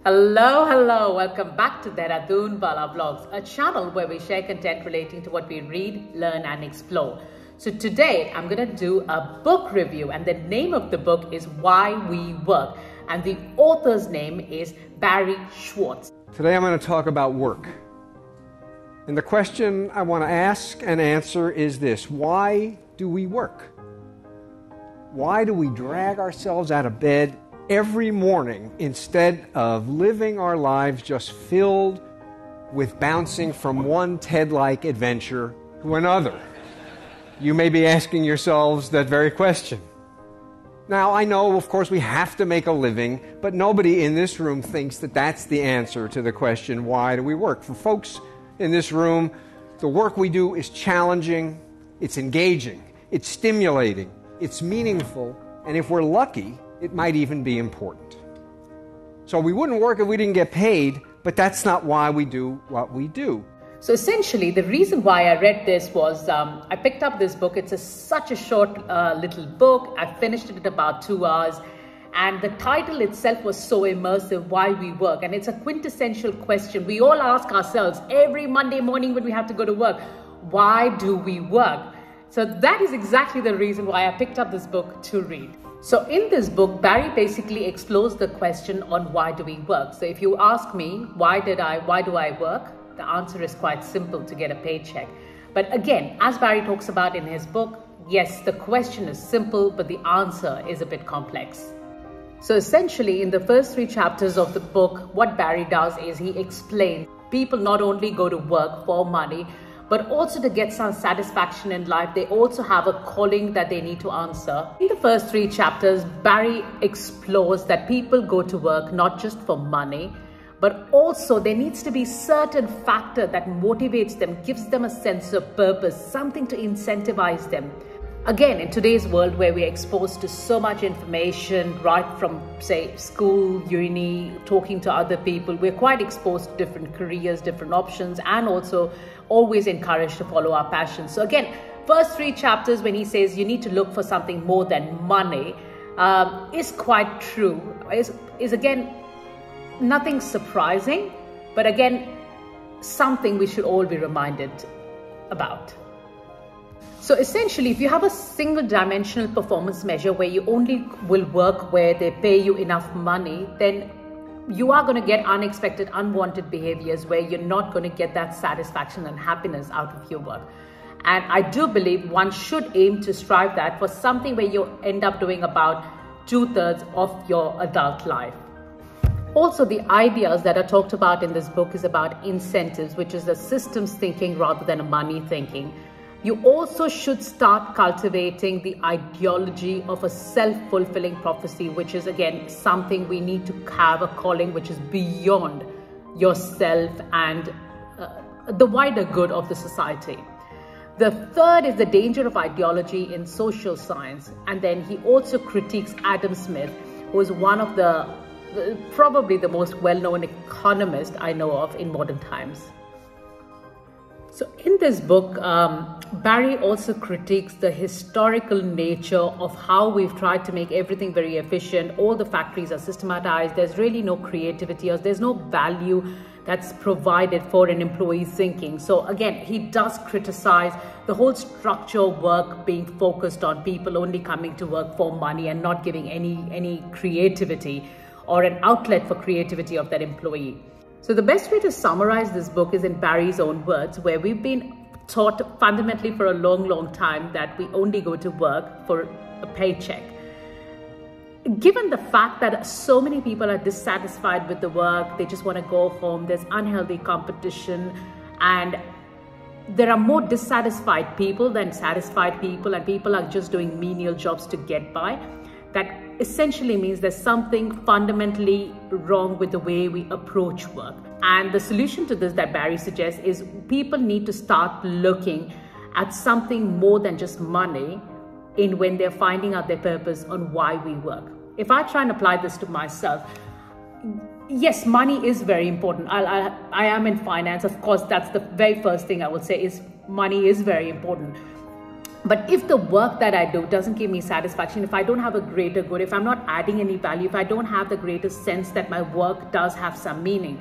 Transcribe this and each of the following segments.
Hello, welcome back to Dehradun Bala Vlogs, a channel where we share content relating to what we read, learn and explore. So today I'm going to do a book review, and the name of the book is Why We Work, and the author's name is Barry Schwartz. Today I'm going to talk about work. And the question I want to ask and answer is this: why do we work? Why do we drag ourselves out of bed every morning instead of living our lives just filled with bouncing from one TED-like adventure to another? You may be asking yourselves that very question. Now, I know, of course, we have to make a living, but nobody in this room thinks that that's the answer to the question, why do we work? For folks in this room, the work we do is challenging, it's engaging, it's stimulating, it's meaningful, and if we're lucky, it might even be important. So we wouldn't work if we didn't get paid, but that's not why we do what we do. So essentially, the reason why I read this was I picked up this book. It's such a short little book. I finished it in about 2 hours. And the title itself was so immersive, Why We Work. And it's a quintessential question we all ask ourselves every Monday morning when we have to go to work. Why do we work? So that is exactly the reason why I picked up this book to read. So in this book, Barry basically explores the question on why do we work. So if you ask me, why do I work? The answer is quite simple: to get a paycheck. But again, as Barry talks about in his book, yes, the question is simple, but the answer is a bit complex. So essentially, in the first 3 chapters of the book, what Barry does is he explains people not only go to work for money, but also to get some satisfaction in life. They also have a calling that they need to answer. In the first 3 chapters, Barry explores that people go to work not just for money, but also there needs to be certain factor that motivates them, gives them a sense of purpose, something to incentivize them. Again, in today's world where we're exposed to so much information, right from, say, school, uni, talking to other people, we're quite exposed to different careers, different options, and also always encouraged to follow our passions. So again, first 3 chapters when he says you need to look for something more than money is quite true. Is again, nothing surprising, but again, something we should all be reminded about. So essentially, if you have a single dimensional performance measure where you only will work where they pay you enough money, then you are going to get unexpected, unwanted behaviors where you're not going to get that satisfaction and happiness out of your work. And I do believe one should aim to strive that for something where you end up doing about 2/3 of your adult life. Also, the ideas that are talked about in this book is about incentives, which is a systems thinking rather than a money thinking. You also should start cultivating the ideology of a self-fulfilling prophecy, which is again something we need to have a calling which is beyond yourself and the wider good of the society. The third is the danger of ideology in social science. And then he also critiques Adam Smith, who is one of probably the most well-known economist I know of in modern times. So in this book, Barry also critiques the historical nature of how we've tried to make everything very efficient. All the factories are systematized. There's really no creativity, or there's no value that's provided for an employee's thinking. So again, he does criticize the whole structure of work being focused on people only coming to work for money and not giving any creativity or an outlet for creativity of that employee. So the best way to summarize this book is in Barry's own words, where we've been taught fundamentally for a long time that we only go to work for a paycheck. Given the fact that so many people are dissatisfied with the work, they just want to go home, there's unhealthy competition, and there are more dissatisfied people than satisfied people, and people are just doing menial jobs to get by. That essentially means there's something fundamentally wrong with the way we approach work. And the solution to this that Barry suggests is people need to start looking at something more than just money in when they're finding out their purpose on why we work. If I try and apply this to myself, yes, money is very important. I am in finance. Of course, that's the very first thing I would say is money is very important. But if the work that I do doesn't give me satisfaction, if I don't have a greater good, if I'm not adding any value, if I don't have the greatest sense that my work does have some meaning,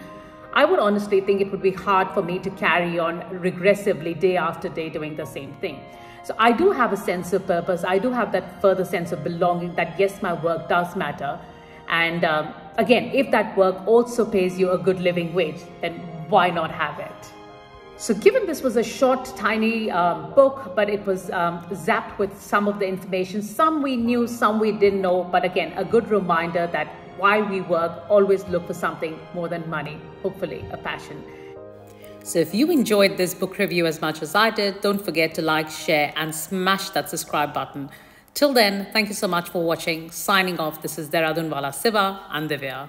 I would honestly think it would be hard for me to carry on regressively day after day doing the same thing. So I do have a sense of purpose. I do have that further sense of belonging that yes, my work does matter. And again, if that work also pays you a good living wage, then why not have it? So given this was a short, tiny book, but it was zapped with some of the information, some we knew, some we didn't know, but again, a good reminder that while we work, always look for something more than money, hopefully a passion. So if you enjoyed this book review as much as I did, don't forget to like, share, and smash that subscribe button. Till then, thank you so much for watching. Signing off, this is Dehradunwala Siva and Divya.